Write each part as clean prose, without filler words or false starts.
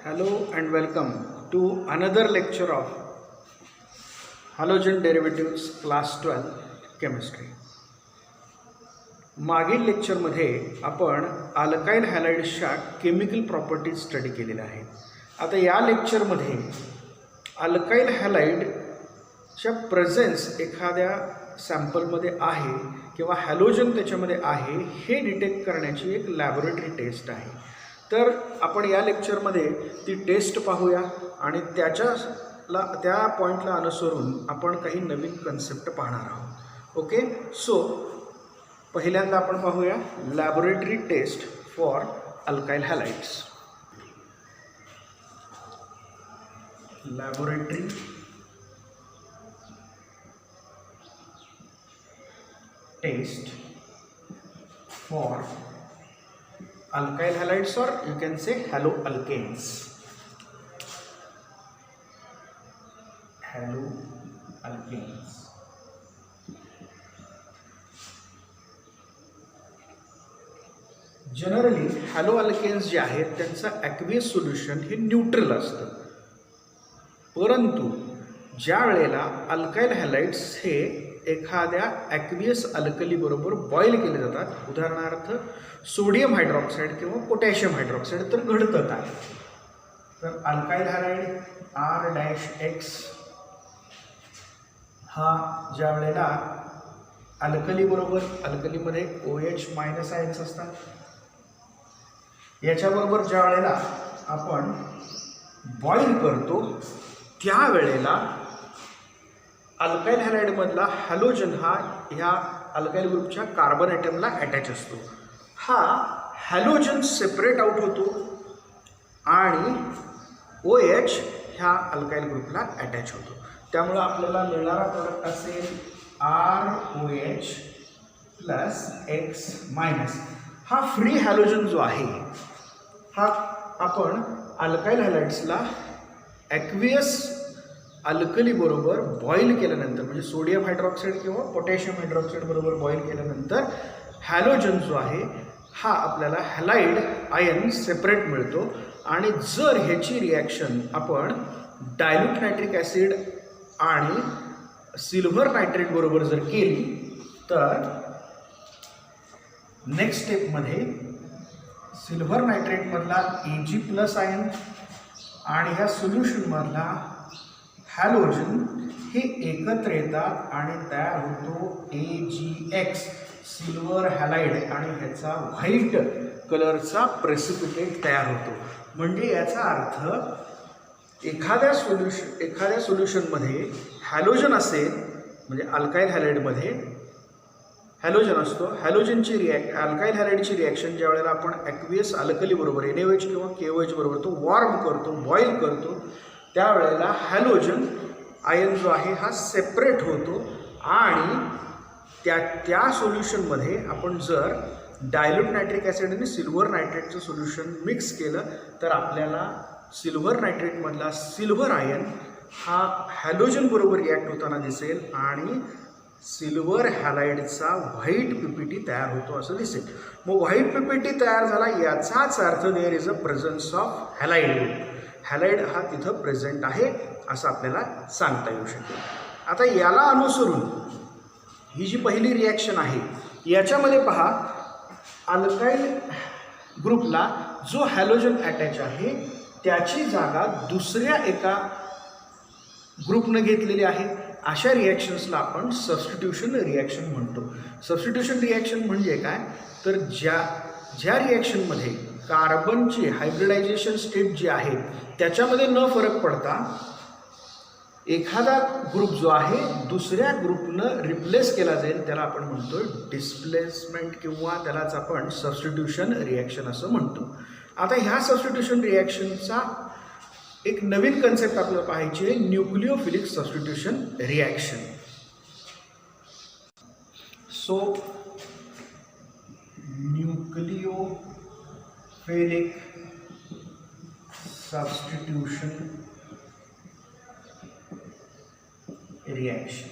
Hello and welcome to another lecture of halogen derivatives class 12 chemistry. मागील लेक्चरमध्ये आपण alkyl हॅलाइड्सच्या chemical properties study केलेल्या आहेत. आता या लेक्चरमध्ये अल्काइल हॅलाइडच्या प्रेझेन्स एखाद्या सॅम्पलमध्ये आहे किंवा हॅलोजन त्याच्यामध्ये आहे हे डिटेक्ट करण्याची एक लॅबोरेटरी टेस्ट आहे. तर आपण या लेक्चरमध्ये ती टेस्ट पाहूया आणि त्या पॉईंटला अनुसरून आपण काही नवीन कन्सेप्ट पाहणार आहोत. ओके, सो पहिल्यांदा आपण पाहूया laboratory test for alkyl halides. Laboratory test for alkyl halides, or you can say haloalkanes. Haloalkanes. Generally haloalkanes जे आहेत त्यांचं ॲक्वियस सोल्युशन हे न्यूट्रल असतं, परंतु ज्या वेळेला अल्काइल हॅलाइड्स हे एखाद्या ॲक्वियस अल्कली बरोबर बॉईल केले जातात, उदाहरणार्थ सोडियम हायड्रॉक्साईड किंवा पोटॅशियम हायड्रॉक्साईड, तर घडतं काय, तर अल्काइल हॅलाइड R-X हा ज्या वेळेला अल्कली बरोबर, अल्कलीमध्ये OH- आयन्स असतात, याच्याबरोबर ज्या वेळेला आपण बॉईल करतो त्यावेळेला अल्काइल हॅलाइडमधला हॅलोजन हा ह्या अल्काइल ग्रुपच्या कार्बन ॲटमला अटॅच असतो. हा हॅलोजन सेपरेट आउट होतो आणि OH ह्या अल्काइल ग्रुपला अटॅच होतो. त्यामुळे आपल्याला मिळणारा प्रोडक्ट असेल ROH प्लस X-. हा फ्री हॅलोजन जो आहे हा आपण अल्काइल हॅलाइड्सला ॲक्वियस अल्कली बरोबर बॉईल केल्यानंतर, म्हणजे सोडियम हायड्रॉक्साईड किंवा पोटॅशियम हायड्रॉक्साईड बरोबर बॉईल केल्यानंतर हॅलोजन जो आहे हा आपल्याला हॅलाइड आयन सेपरेट मिळतो. आणि जर ह्याची रिॲक्शन आपण डायल्यूट नायट्रिक ॲसिड आणि सिल्व्हर नायट्रेट बरोबर जर केली तर नेक्स्ट स्टेपमध्ये सिल्व्हर नायट्रेटमधला Ag+ आयन आणि ह्या सोल्युशनमधला हॅलोजन हे एकत्र येतात आणि तयार होतो AgX सिल्वर हॅलाइड आणि ह्याचा व्हाईट कलरचा प्रेसिपिटेट तयार होतो. म्हणजे याचा अर्थ एखाद्या सोल्युशनमध्ये हॅलोजन असेल, म्हणजे अल्काइल हॅलाइडमध्ये हॅलोजन असतो, अल्काइल हॅलाइडची रिॲक्शन ज्या वेळेला आपण ॲक्वियस अल्कली बरोबर NaOH किंवा KOH बरोबर तो वॉर्म करतो, बॉईल करतो, त्यावेळेला हॅलोजन आयन जो आहे हा सेपरेट होतो आणि त्या सोल्युशनमध्ये आपण जर डायल्यूट नायट्रिक ॲसिड आणि सिल्व्हर नायट्रेटचं सोल्युशन मिक्स केलं तर आपल्याला सिल्व्हर नायट्रेटमधला सिल्व्हर आयन हा हॅलोजन बरोबर रिॲक्ट होताना दिसेल आणि सिल्व्हर हॅलाइडचा व्हाईट PPT तयार होतो असं दिसेल. मग व्हाईट PPT तयार झाला याचाच अर्थ there is a presence of halide. Halide हा तिथं प्रेझेंट आहे असं आपल्याला सांगता येऊ शकेल. आता याला अनुसरून ही जी पहिली रिॲक्शन आहे याच्यामध्ये पहा, अल्काइल ग्रुपला जो हॅलोजन अटॅच आहे त्याची जागा दुसऱ्या एका ग्रुपनं घेतलेली आहे. अशा रिॲक्शन्सला आपण सबस्टिट्यूशन रिॲक्शन म्हणतो. सबस्टिट्यूशन रिॲक्शन म्हणजे काय, तर ज्या रिॲक्शनमध्ये कार्बनची हायब्रिडायझेशन स्टेट जी आहे त्याच्यामध्ये न फरक पडता एखादा ग्रुप जो आहे दुसऱ्या ग्रुपनं रिप्लेस केला जाईल त्याला आपण म्हणतो डिस्प्लेसमेंट किंवा त्यालाच आपण सबस्टिट्यूशन रिॲक्शन असं म्हणतो. आता ह्या सबस्टिट्यूशन रिॲक्शनचा एक नवीन कन्सेप्ट आपल्याला पाहायची आहे, nucleophilic substitution reaction. So nucleophilic substitution reaction.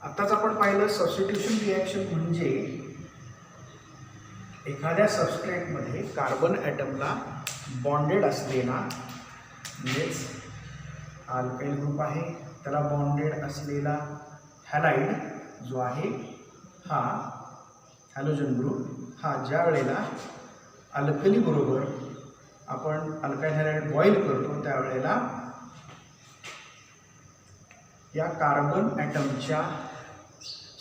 आताच आपण पाहिलं सबस्टिट्यूशन रिॲक्शन म्हणजे एखाद्या सबस्ट्रेटमध्ये कार्बन ॲटमला बॉन्डेड असलेला म्हणजेच अल्काइल ग्रुप आहे, त्याला बॉन्डेड असलेला हॅलाइड जो आहे हा हॅलोजन ग्रुप हा ज्या वेळेला अल्कली बरोबर आपण अल्काइल हॅलाइड बॉईल करतो त्यावेळेला या कार्बन ॲटमच्या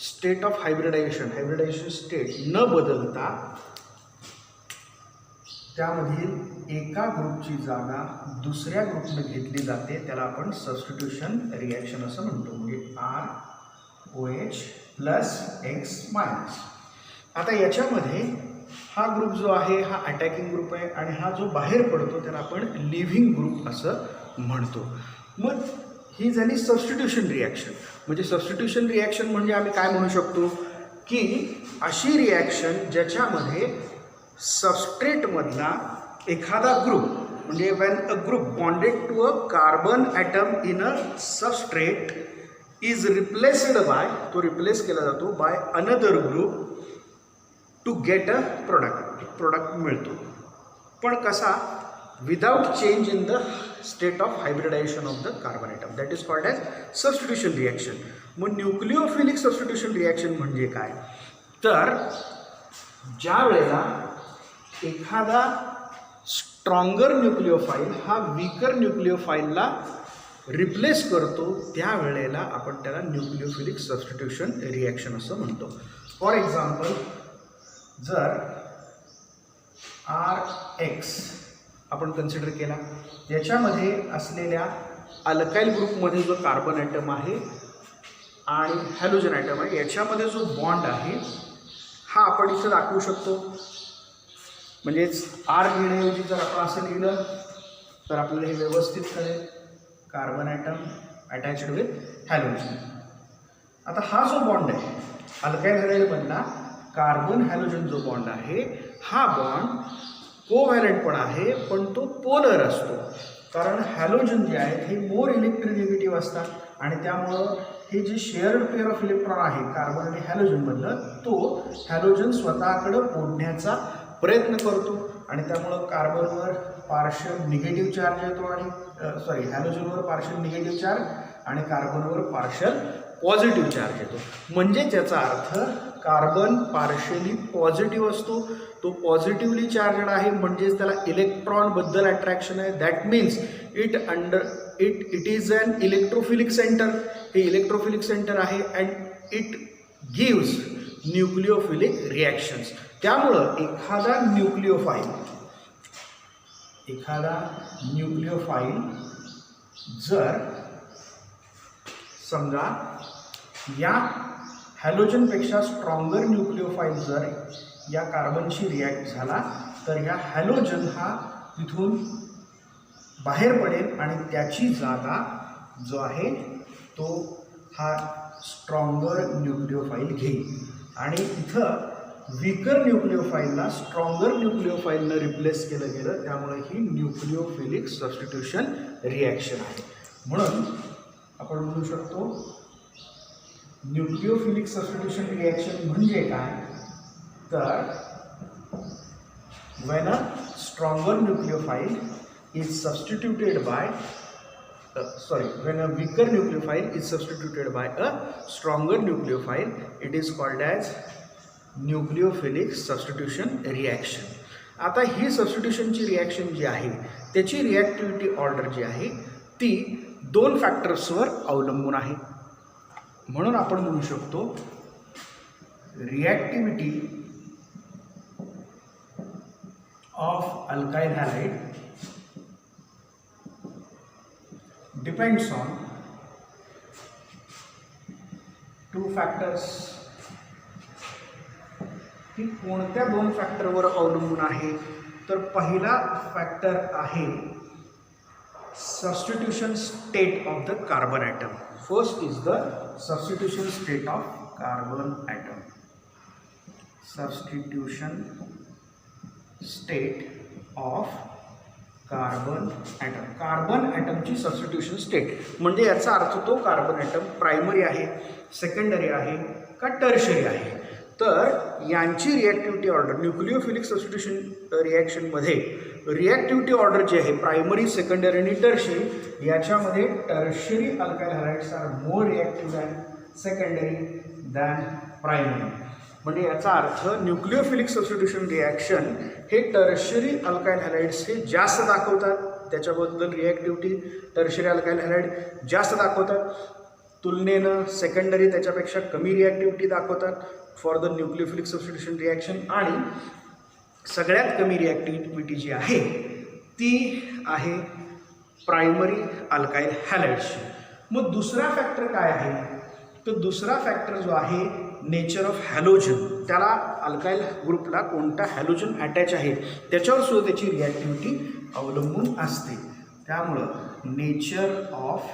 स्टेट ऑफ हायब्रिडायझेशन स्टेट न बदलता त्यामधील एका ग्रुपची जागा दुसऱ्या ग्रुपने घेतली जाते, त्याला आपण सबस्टिट्यूशन रिॲक्शन असं म्हणतो. म्हणजे ROH प्लस X-. आता याच्यामध्ये हा ग्रुप जो आहे हा अटॅकिंग ग्रुप आहे आणि हा जो बाहेर पडतो त्याला आपण लिव्हिंग ग्रुप असं म्हणतो. मग ही झाली सबस्टिट्यूशन रिॲक्शन. म्हणजे सबस्टिट्यूशन रिॲक्शन म्हणजे आम्ही काय म्हणू शकतो की अशी रिॲक्शन ज्याच्यामध्ये सबस्ट्रेटमधला एखादा ग्रुप म्हणजे when a group bonded to a carbon atom in a substrate is replaced by, तो रिप्लेस केला जातो by another group to get a product मिळतो. पण कसा? Without change in the state of hybridization of the carbon atom, that is called as substitution reaction. मग nucleophilic substitution reaction म्हणजे काय? तर ज्या वेळेला एखादा स्ट्रॉंगर न्यूक्लिओफाईल हा वीकर न्यूक्लिओफाईलला रिप्लेस करतो त्यावेळेला आपण त्याला न्यूक्लिओफिलिक सबस्टिट्यूशन रिॲक्शन असं म्हणतो. फॉर एक्झाम्पल, जर RX आपण कन्सिडर केला, याच्यामध्ये असलेल्या अल्काइल ग्रुपमध्ये जो कार्बन ॲटम आहे आणि हॅलोजन ॲटम आहे याच्यामध्ये जो बॉन्ड आहे हा आपण इथं दाखवू शकतो. म्हणजेच R लिहिण्याऐवजी जर आपण असं लिहिलं तर आपल्याला हे व्यवस्थित कळेल. Carbon atom attached with halogen. आता हा जो बॉन्ड आहे अल्काइल हॅलाइडमधला कार्बन हॅलोजन जो बॉन्ड आहे हा बॉन्ड कोव्हॅलंट पण आहे पण तो पोलर असतो. कारण हॅलोजन जे आहेत हे मोर इलेक्ट्रोनिगेटिव्ह असतात आणि त्यामुळं हे जे शेअर्ड पेअर ऑफ इलेक्ट्रॉन आहे कार्बन आणि हॅलोजनमधलं तो हॅलोजन स्वतःकडं ओढण्याचा प्रयत्न करतो आणि त्यामुळं कार्बनवर पार्शियल निगेटिव्ह चार्ज येतो आणि हॅलोजनवर पार्शियल निगेटिव्ह चार्ज आणि कार्बनवर पार्शियल पॉझिटिव्ह चार्ज येतो. म्हणजे त्याचा अर्थ कार्बन पार्शियली पॉझिटिव्ह असतो, तो पॉझिटिव्हली चार्जड आहे म्हणजेच त्याला इलेक्ट्रॉनबद्दल अट्रॅक्शन आहे. That means it is an electrophilic centre. हे इलेक्ट्रोफिलिक सेंटर आहे and it gives nucleophilic reactions. त्यामुळं एखादा न्यूक्लिओफाईल जर समजा या हॅलोजनपेक्षा स्ट्रॉंगर न्यूक्लिओफाईल जर या कार्बनशी रिॲक्ट झाला तर या हॅलोजन हा तिथून बाहेर पडेल आणि त्याची जागा जो आहे तो हा स्ट्रॉंगर न्यूक्लिओफाईल घेईल आणि इथं वीकर न्यूक्लिओफाईलला स्ट्रॉंगर न्यूक्लिओफाईलनं रिप्लेस केलं गेलं. त्यामुळे ही न्यूक्लिओफिलिक सबस्टिट्यूशन रिॲक्शन आहे. म्हणून आपण म्हणू शकतो न्यूक्लिओफिलिक सबस्टिट्यूशन रिॲक्शन म्हणजे काय? तर when a stronger nucleophile is substituted by when a weaker nucleophile is substituted by a stronger nucleophile, it is called as nucleophilic substitution reaction. आता ही सबस्टिट्यूशनची रिॲक्शन जी आहे त्याची रिॲक्टिव्हिटी ऑर्डर जी आहे ती दोन फॅक्टर्सवर अवलंबून आहे. म्हणून आपण म्हणू शकतो reactivity of alkyl halide depends on two factors. ही कोणत्या दोन फॅक्टरवर अवलंबून आहे? तर पहिला फॅक्टर आहे substitution state of the carbon atom. First is the substitution state of carbon atom. Substitution state of carbon atom. Carbon ॲटमची सबस्टिट्यूशन स्टेट म्हणजे याचा अर्थ तो कार्बन ॲटम प्रायमरी आहे, सेकंडरी आहे का टर्शरी आहे. तर यांची रिॲक्टिव्हिटी ऑर्डर न्यूक्लिओफिलिक सबस्टिट्यूशन रिॲक्शनमध्ये रिॲक्टिव्हिटी ऑर्डर जी आहे प्रायमरी, सेकंडरी आणि टर्शियरी, याच्यामध्ये tertiary alkyl halides are more reactive than secondary than primary. म्हणजे याचा अर्थ न्यूक्लिओफिलिक सबस्टिट्यूशन रिॲक्शन हे टर्शियरी अल्काइल हॅलाइड्स हे जास्त दाखवतात, त्याच्याबद्दल रिॲक्टिव्हिटी टर्शियरी अल्काइल हॅलाइड जास्त दाखवतात, तुलनेनं सेकंडरी त्याच्यापेक्षा कमी रिॲक्टिव्हिटी दाखवतात for the nucleophilic substitution reaction. आणि सगळ्यात कमी रिॲक्टिव्हिटी जी आहे ती आहे प्रायमरी अल्काइल हॅलाइड्सची. मग दुसरा फॅक्टर काय आहे? तर दुसरा फॅक्टर जो आहे नेचर ऑफ हॅलोजन, त्याला अल्काइल ग्रुपला कोणता हॅलोजन अटॅच आहे त्याच्यावर सुद्धा त्याची रिॲक्टिव्हिटी अवलंबून असते. त्यामुळं nature of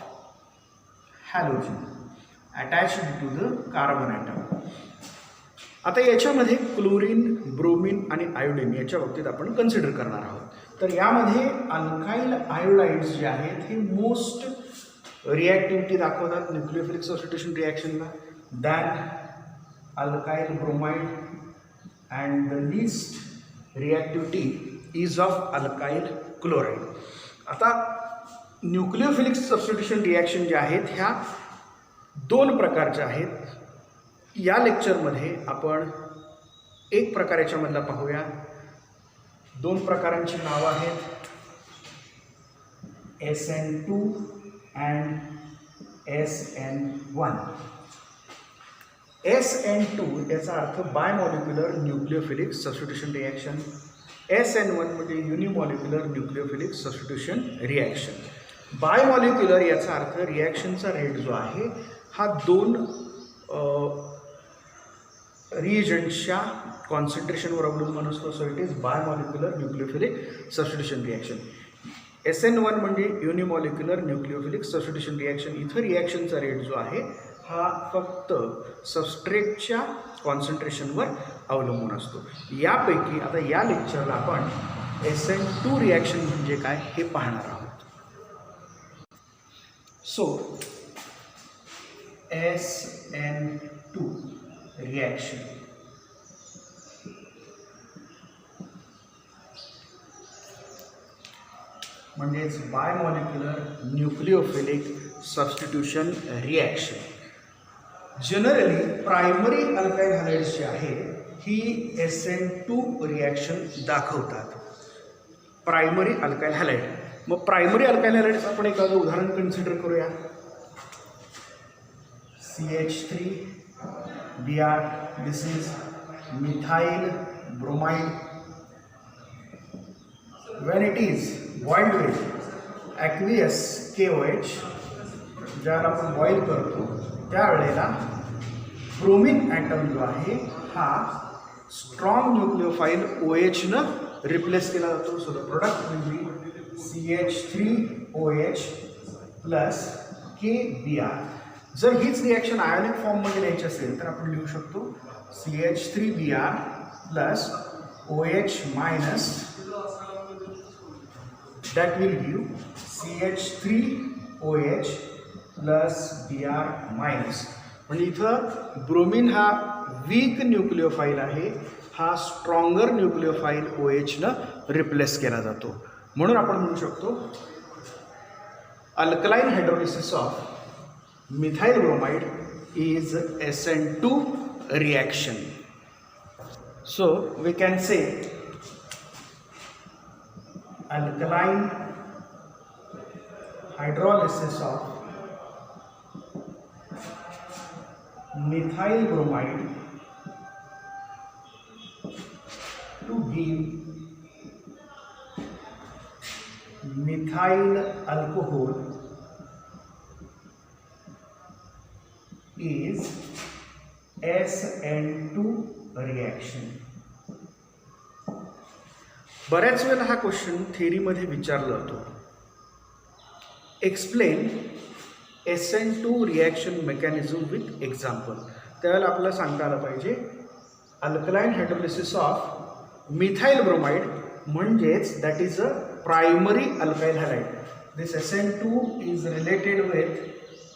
halogen attached to the carbon atom. आता याच्यामध्ये क्लोरीन, ब्रोमीन आणि आयोडीन याच्या बाबतीत आपण कन्सिडर करणार आहोत. तर यामध्ये अल्काइल आयोडाइड्स जे आहेत हे मोस्ट रिॲक्टिव्हिटी दाखवतात न्यूक्लिओफिलिक सबस्टिट्यूशन रिॲक्शनला than alkyl bromide, and the least reactivity is of alkyl chloride. आता न्यूक्लिओफिलिक सबस्टिट्यूशन रिॲक्शन जे आहेत ह्या दोन प्रकारच्या आहेत. या लेक्चरमध्ये आपण एक प्रकार याच्यामधला पाहूया. दोन प्रकारांची नावं आहेत SN2 अँड SN1. SN2 याचा अर्थ बायमॉलिक्युलर न्यूक्लिओफिलिक सबस्टिट्यूशन रिॲक्शन, SN1 म्हणजे युनिमॉलिक्युलर न्यूक्लिओफिलिक सबस्टिट्यूशन रिॲक्शन. बायमॉलिक्युलर याचा अर्थ रिॲक्शनचा रेट जो आहे हा दोन रिएजंट्सच्या कॉन्सन्ट्रेशनवर अवलंबून असतो. So it is bimolecular nucleophilic substitution reaction. SN1 म्हणजे युनिमॉलिक्युलर न्यूक्लिओफिलिक सबस्टिट्यूशन रिॲक्शन. इथं रिॲक्शनचा रेट जो आहे हा फक्त सबस्ट्रेटच्या कॉन्सन्ट्रेशनवर अवलंबून असतो. यापैकी आता या लेक्चरला आपण SN2 रिॲक्शन म्हणजे काय हे पाहणार आहोत. सो SN2 रिॲक्शन म्हणजेच bimolecular nucleophilic substitution reaction. Generally primary alkyl halides जी आहे ही SN2 रिॲक्शन दाखवतात. Primary alkyl halide. मग प्रायमरी अल्काइल हॅलाइड्स आपण एखादं उदाहरण कन्सिडर करूया. CH3Br, this is methyl bromide. when it is boiled with aqueous KOH, ज्याला आपण बॉईल करतो त्यावेळेला ब्रोमिन ॲटम जो आहे हा स्ट्रॉंग न्यूक्लिओफाईल OH न रिप्लेस केला जातो. So the product will be CH3OH plus KBr. जर हीच रिॲक्शन आयोनिक फॉर्ममध्ये लिहायची असेल तर आपण लिहू शकतो CH3Br plus OH minus, that will give CH3OH plus Br minus. म्हणजे इथं ब्रोमिन हा वीक न्यूक्लिओफाईल आहे, हा स्ट्रॉंगर न्यूक्लिओफाईल OH न रिप्लेस केला जातो. म्हणून आपण म्हणू शकतो alkaline hydrolysis of methyl bromide is SN2 reaction. So we can say alkaline hydrolysis of methyl bromide to give methyl alcohol is SN2 reaction. बऱ्याच वेळेला हा क्वेश्चन थेरीमध्ये विचारला जातो. Explain SN2 reaction mechanism with example. त्यावेळेला आपल्याला सांगता आलं पाहिजे alkaline hydrolysis of methyl bromide म्हणजेच that is a primary alkyl halide. This SN2 is related with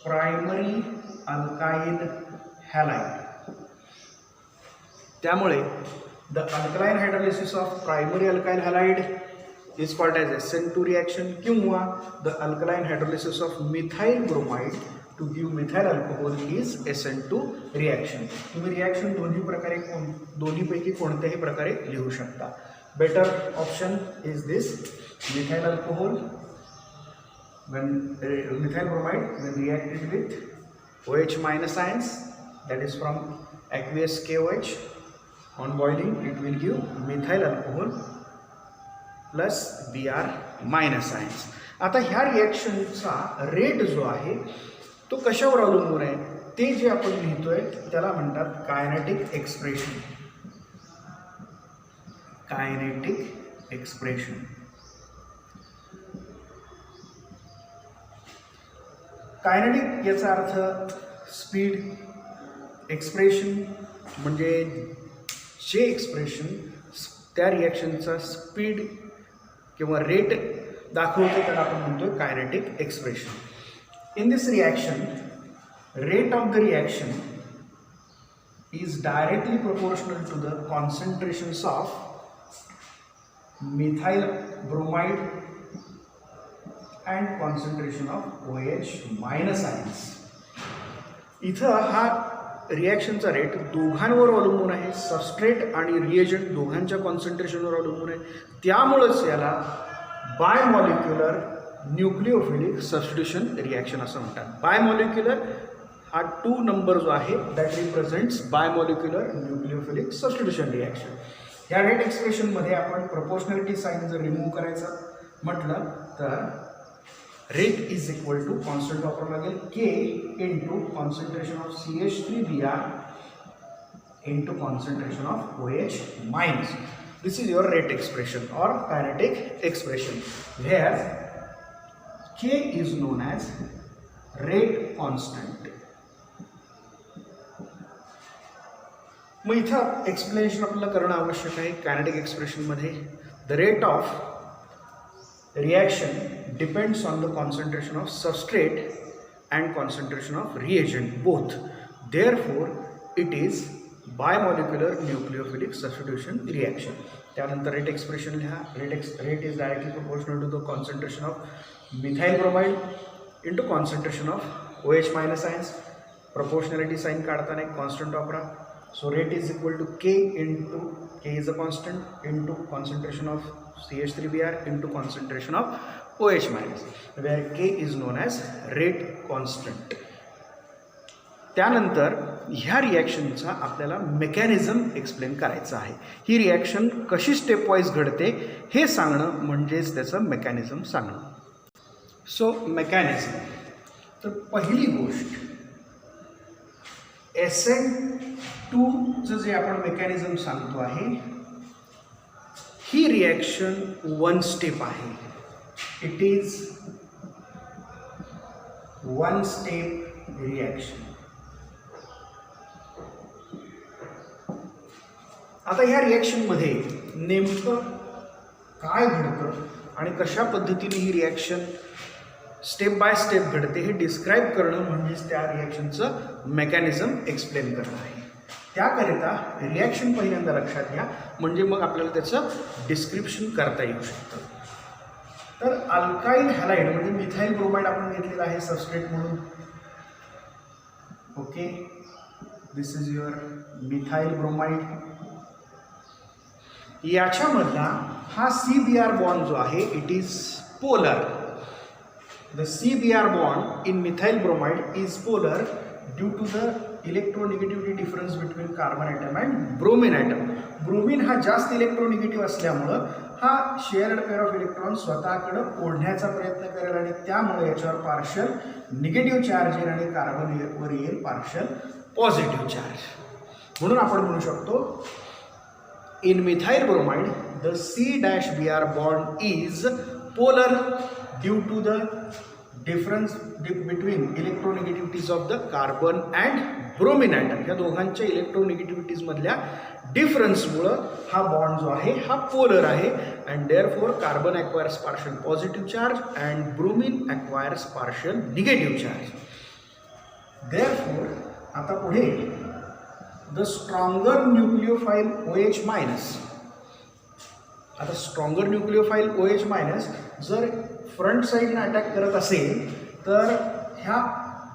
primary alkyl halide. त्यामुळे the alkaline hydrolysis of primary alkyl halide is called as SN2 reaction किंवा the alkaline hydrolysis of methyl bromide to give methyl alcohol is SN2 reaction. तुम्ही reaction दोन्हीपैकी कोणत्याही प्रकारे लिहू शकता. Better option is this methyl alcohol when methyl bromide when reacted with OH minus ions, that is from aqueous KOH, on boiling it will give methyl alcohol plus Br minus ions. आता ह्या रिॲक्शनचा rate जो आहे तो कशावर अवलंबून आहे ते जे आपण लिहितोय त्याला म्हणतात kinetic expression. Kinetic expression. Kinetic याचा अर्थ स्पीड. एक्सप्रेशन म्हणजे जे एक्सप्रेशन त्या रिॲक्शनचा स्पीड किंवा रेट दाखवतो त्याला आपण म्हणतो kinetic expression. In this reaction rate of the reaction is directly proportional to the concentrations of methyl bromide and concentration of OH minus ions. इथं हा रिॲक्शनचा रेट दोघांवर अवलंबून आहे. सबस्ट्रेट आणि रिएजंट दोघांच्या कॉन्सन्ट्रेशनवर अवलंबून आहे. त्यामुळंच याला बायमॉलिक्युलर न्यूक्लिओफिलिक सबस्टिट्यूशन रिॲक्शन असं म्हणतात. बायमॉलिक्युलर हा 2 नंबर जो आहे that represents bimolecular nucleophilic substitution reaction. या रेट एक्सप्रेशनमध्ये आपण प्रपोर्शनॅलिटी साईन जर रिमूव्ह करायचं म्हटलं तर rate is equal to constant वापरावं लागेल K into concentration of CH3Br into concentration of OH minus. This is your rate expression और kinetic expression where K is known as rate constant. मग इथं explanation आपल्याला करणं आवश्यक आहे. कायनेटिक एक्सप्रेशनमध्ये the rate of reaction depends on the concentration of substrate and concentration of reagent both. Therefore it is bimolecular nucleophilic substitution reaction. त्यानंतर rate expression लिहा. Rate is directly proportional to the concentration of methyl bromide into concentration of OH minus ions. Proportionality sign काढताना एक constant वापरा. So rate is equal to K into K is a constant into concentration of CH3Br into concentration of OH minus, where K is known as rate constant. त्यानंतर ह्या रिॲक्शनचा आपल्याला mechanism explain करायचं आहे. ही reaction कशी stepwise घडते हे सांगणं म्हणजेच त्याचं मेकॅनिझम सांगणं. So mechanism. तर पहिली गोष्ट SN2चं जे आपण मेकॅनिझम सांगतो आहे ही रिॲक्शन 1 स्टेप आहे. It is 1 step reaction. आता ह्या रिॲक्शनमध्ये नेमकं काय घडतं आणि कशा पद्धतीने ही रिॲक्शन स्टेप बाय स्टेप घडते हे डिस्क्राईब करणं म्हणजेच त्या रिॲक्शनचं मेकॅनिझम एक्सप्लेन करणं आहे. त्याकरिता रिॲक्शन पहिल्यांदा लक्षात घ्या म्हणजे मग आपल्याला त्याचं डिस्क्रिप्शन करता येऊ शकतं. तर अल्काइल हॅलाइड म्हणजे मिथाइल ब्रोमाइड आपण घेतलेला आहे सबस्ट्रेट म्हणून. Okay, this is your methyl bromide. याच्यामधला हा CBr बॉन्ड जो आहे it is polar. The CBr bond in methyl bromide is polar due to the electronegativity difference between carbon atom and bromine atom. Bromine हा जास्त इलेक्ट्रोनिगेटिव्ह असल्यामुळं हा shared pair of electron स्वतःकडं ओढण्याचा प्रयत्न करेल आणि त्यामुळे याच्यावर पार्शल निगेटिव्ह चार्ज येईल आणि कार्बनवर येईल पार्शल पॉझिटिव्ह चार्ज. म्हणून आपण म्हणू शकतो in methyl bromide the C-Br bond is polar due to the difference between electronegativities of the carbon and bromine atom. या दोघांच्या इलेक्ट्रोनेगेटिव्हिटीज मधल्या डिफरन्समुळं हा बॉन्ड जो आहे हा पोलर आहे and therefore carbon acquires partial positive charge and bromine acquires partial negative charge. Therefore आता पुढे the stronger nucleophile OH minus. आता स्ट्रॉंगर न्यूक्लियोफाईल OH मायनस जर फ्रंट साईडनं अटॅक करत असेल तर ह्या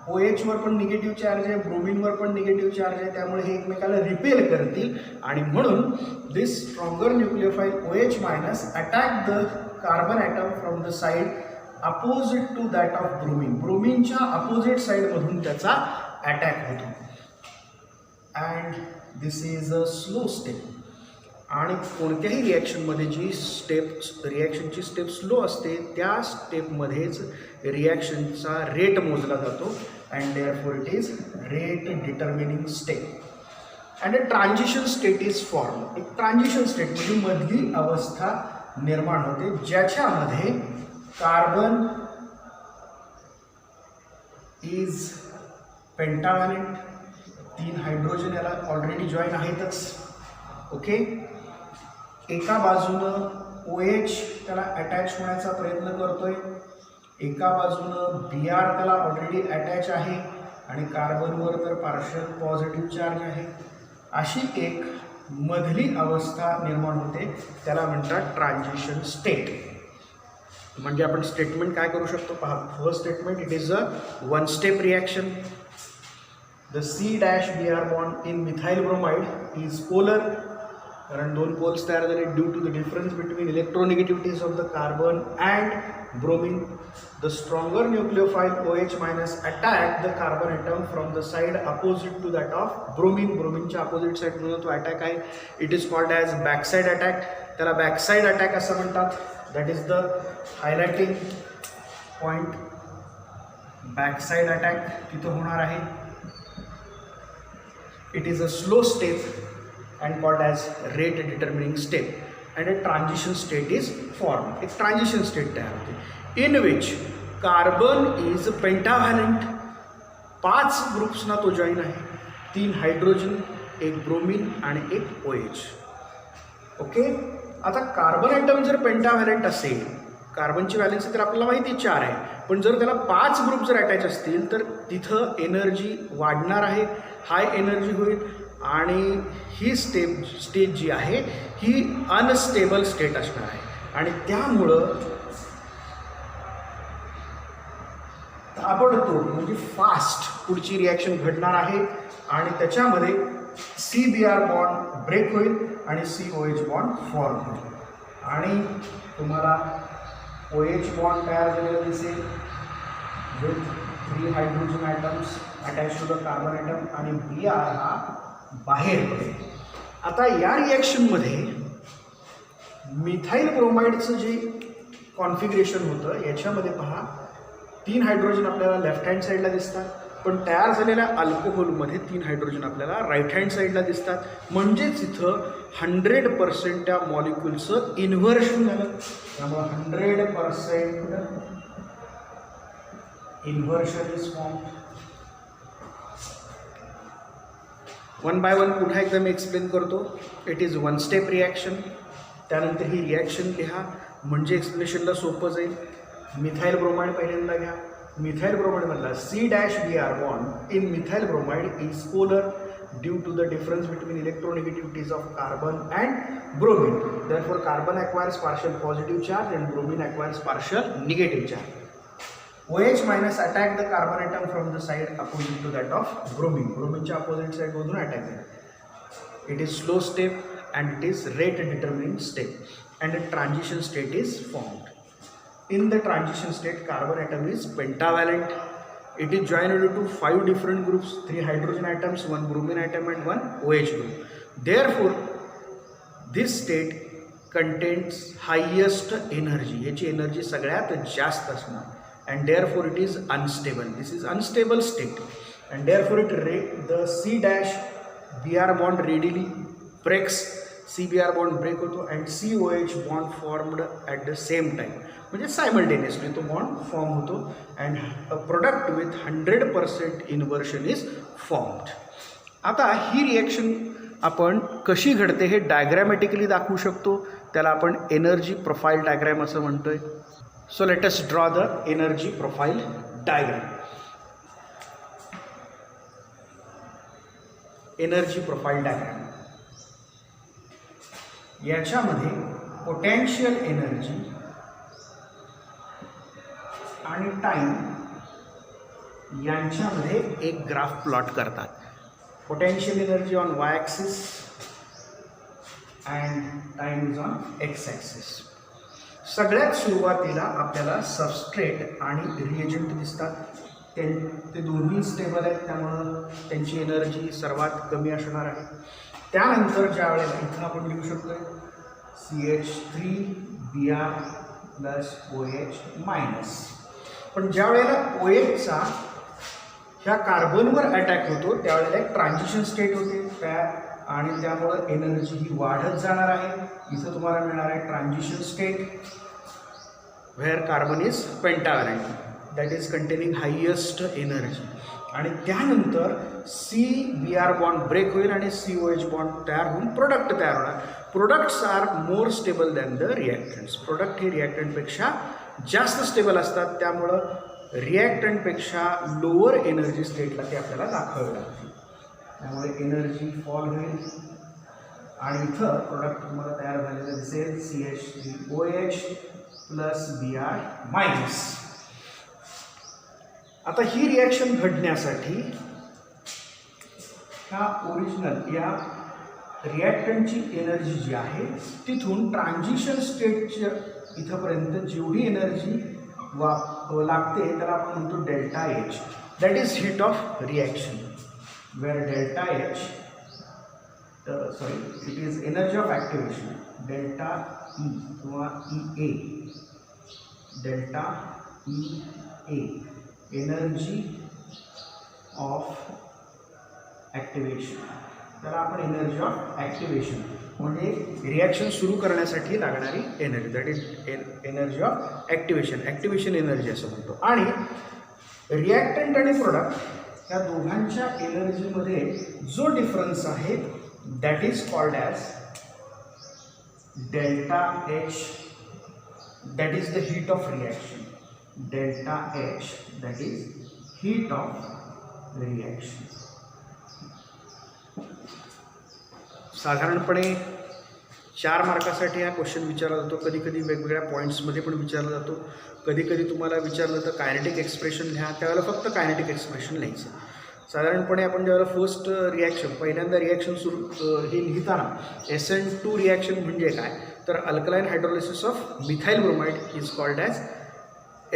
OH वर पण निगेटिव्ह चार्ज आहे, ब्रोमिनवर पण निगेटिव्ह चार्ज आहे, त्यामुळे हे एकमेकाला रिपेल करतील आणि म्हणून this stronger nucleophile OH minus attack the carbon atom from the side opposite to that of bromine. ब्रोमिनच्या अपोजिट साईडमधून त्याचा अटॅक होतो. And this is a slow step. आणि कोणत्याही रिॲक्शनमध्ये जी रिॲक्शनची स्टेप स्लो असते त्या स्टेपमध्येच रिॲक्शनचा रेट मोजला जातो. And therefore it is rate determining step. And a transition state is form. एक ट्रान्झिशन स्टेट म्हणजे मधली अवस्था निर्माण होते ज्याच्यामध्ये कार्बन इज पेंटाव्हॅलेंट. 3 हायड्रोजन याला ऑलरेडी जॉईन आहेतच. ओके, एका बाजूनं OH त्याला अटॅच होण्याचा प्रयत्न करतोय, एका बाजूनं Br त्याला ऑलरेडी अटॅच आहे आणि कार्बनवर तर पार्शियल पॉझिटिव्ह चार्ज आहे. अशी एक मधली अवस्था निर्माण होते, त्याला म्हणतात ट्रान्झिशन स्टेट. म्हणजे आपण स्टेटमेंट काय करू शकतो पहा. First statement, it is a one step reaction. The C-Br bond in methyl bromide is polar. कारण 2 पोल्स तयार झाले due to the difference between electronegativities of the carbon and bromine. The stronger nucleophile OH minus attack the carbon atom from the side opposite to that of bromine. ब्रोमिनच्या opposite साईडमधून तो attack आहे. It is called as backside attack. त्याला backside attack असं म्हणतात. That is the highlighting point. Backside attack तिथं होणार आहे. It is a slow step and called as rate determining step, and a transition state is formed. एक transition state तयार होते in which carbon is pentavalent. 5 ग्रुप्सना तो join आहे. 3 hydrogen, 1 bromine आणि 1 OH. Okay, आता कार्बन ॲटम जर पेंटाव्हॅलेंट असेल, कार्बनची valency तर आपल्याला माहिती 4 आहे, पण जर त्याला 5 ग्रुप जर अटॅच असतील तर तिथं एनर्जी वाढणार आहे, हाय एनर्जी होईल आणि ही स्टेज जी आहे ही अनस्टेबल स्टेट असणार आहे. आणि त्यामुळं ताबडतोब म्हणजे फास्ट पुढची रिॲक्शन घडणार आहे आणि त्याच्यामध्ये C-Br बॉन्ड ब्रेक होईल आणि COH बॉन्ड फॉर्म होईल आणि तुम्हाला OH बॉन्ड तयार झालेला दिसेल with 3 hydrogen atoms attach to the carbon atom आणि Br हा बाहेर पडेल. आता या रिॲक्शनमध्ये मिथाइल ब्रोमाइडचं जे कॉन्फिगरेशन होतं याच्यामध्ये पहा 3 हायड्रोजन आपल्याला लेफ्ट हँड साईडला दिसतात, पण तयार झालेल्या अल्कोहोलमध्ये 3 हायड्रोजन आपल्याला राईट हँड साईडला दिसतात. म्हणजेच इथं 100% त्या मॉलिक्युलचं इन्व्हर्शन झालं. त्यामुळे 100% inversion is form. One by one पुन्हा एकदा मी एक्सप्लेन करतो. It is one step reaction. त्यानंतर ही रिॲक्शन लिहा म्हणजे एक्सप्लेनेशनला सोपं जाईल. मिथाइल ब्रोमाइड पहिल्यांदा घ्या. मिथाइल ब्रोमाइडमधला C-Br bond in methyl bromide is polar due to the difference between electronegativities of carbon and bromine. Therefore carbon acquires partial positive charge and bromine acquires partial negative charge. OH minus attack the carbon atom from the side opposite to that of bromine. ब्रोमिनच्या opposite साईडमधून attack झाला. It is slow step and it is rate determining step and a transition state is formed. In the transition state, carbon atom is pentavalent. It is joined to 5 different groups, 3 hydrogen atoms, 1 bromine atom and 1 OH group. Therefore, this state contains highest energy. याची energy सगळ्यात जास्त असणार. And therefore it is unstable. This is unstable state and therefore the C-Br bond readily breaks. C-Br bond break होतो and COH bond formed at the same time. म्हणजे simultaneously तो bond form होतो and a product with 100% inversion is formed. आता ही reaction आपण कशी घडते हे डायग्रॅमॅटिकली दाखवू शकतो. त्याला आपण एनर्जी प्रोफाईल डायग्रॅम असं म्हणतोय. So let us draw the energy profile diagram. Energy profile diagram. याच्यामध्ये पोटेन्शियल एनर्जी आणि टाइम यांच्यामध्ये एक ग्राफ प्लॉट करतात. Potential energy on Y axis and time is on x axis. सगळ्यात सुरुवातीला आपल्याला सबस्ट्रेट आणि रिएजंट दिसतात. ते दोन्ही स्टेबल आहेत, त्यामुळं त्यांची एनर्जी सर्वात कमी असणार आहे. त्यानंतर ज्या वेळेला इथं आपण लिहू शकतो CH3Br + OH-. पण ज्या वेळेला OHचा ह्या कार्बनवर अटॅक होतो त्यावेळेला एक ट्रान्झिशन स्टेट होते आणि त्यामुळं एनर्जी ही वाढत जाणार आहे. इथं तुम्हाला मिळणार आहे transition state where carbon is pentavalent, that is containing highest energy. आणि त्यानंतर CBr बॉन्ड ब्रेक होईल आणि COH बॉन्ड तयार होऊन प्रोडक्ट तयार होणार. Products are more stable than the reactants. Product हे रिॲक्टंटपेक्षा जास्त स्टेबल असतात, त्यामुळं रिॲक्टंटपेक्षा लोअर एनर्जी स्टेटला ते आपल्याला दाखवावे लागतील. त्यामुळे एनर्जी फॉल होईल आणि इथं प्रोडक्ट तुम्हाला तयार झालेलं दिसेल CH3OH + Br-. आता ही रिॲक्शन घडण्यासाठी ह्या ओरिजिनल या रिॲक्टंटची एनर्जी जी आहे तिथून ट्रान्झिशन स्टेटच्या इथंपर्यंत जेवढी एनर्जी लागते त्याला आपण म्हणतो ΔH. That is heat of reaction, where ΔH it is energy of activation. ΔE किंवा EA, ΔEA energy of activation. त्याला आपण एनर्जी ऑफ ॲक्टिवेशन म्हणजे रिॲक्शन सुरू करण्यासाठी लागणारी energy, that is energy of activation, activation energy असं म्हणतो. आणि रिॲक्टंट आणि प्रोडक्ट या दोघांच्या एनर्जीमध्ये जो डिफरन्स आहे that is called as ΔH, that is the heat of reaction. ΔH that is heat of reaction. साधारणपणे 4 मार्कासाठी हा क्वेश्चन विचारला जातो. कधी कधी वेगवेगळ्या पॉईंट्समध्ये पण विचारला जातो. कधी कधी तुम्हाला विचारलं तर कायनेटिक एक्सप्रेशन लिहा, त्यावेळेला फक्त कायनेटिक एक्सप्रेशन लिहायचं. साधारणपणे आपण ज्यावेळेला फर्स्ट रिॲक्शन पहिल्यांदा रिॲक्शन सुरू हे लिहिताना SN2 रिॲक्शन म्हणजे काय तर alkaline hydrolysis of methyl bromide is called as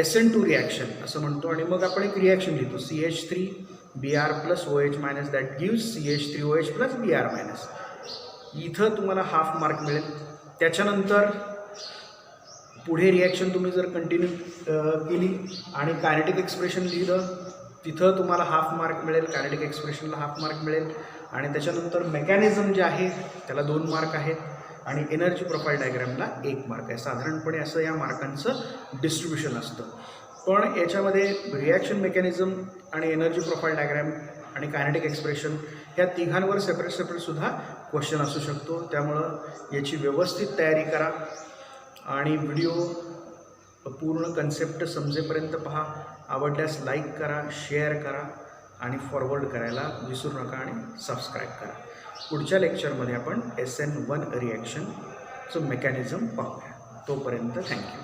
SN2 reaction असं म्हणतो. आणि मग आपण एक रिॲक्शन लिहितो CH3Br + OH- that gives CH3OH + Br-. इथं तुम्हाला हाफ मार्क मिळेल. त्याच्यानंतर पुढे रिॲक्शन तुम्ही जर कंटिन्यू केली आणि कायनेटिक एक्सप्रेशन लिहिलं तिथं तुम्हाला हाफ मार्क मिळेल, कायनेटिक एक्सप्रेशनला हाफ मार्क मिळेल. आणि त्याच्यानंतर मेकॅनिझम जे आहे त्याला 2 मार्क आहेत आणि एनर्जी प्रोफाईल डायग्रामला 1 मार्क आहे. साधारणपणे असं या मार्कांचं डिस्ट्रीब्युशन असतं. पण याच्यामध्ये रिॲक्शन मेकॅनिझम आणि एनर्जी प्रोफाईल डायग्राम आणि कायनेटिक एक्सप्रेशन ह्या तिघांवर सेपरेट सुद्धा क्वेश्चन असू शकतो. त्यामुळं याची व्यवस्थित तयारी करा आणि व्हिडिओ पूर्ण कन्सेप्ट समजेपर्यंत पहा. आवडल्यास लाईक करा, शेअर करा आणि फॉरवर्ड करायला विसरू नका आणि सबस्क्राईब करा. पुढच्या लेक्चरमध्ये आपण SN1 रिॲक्शनचं मेकॅनिझम पाहूया. तोपर्यंत थँक्यू.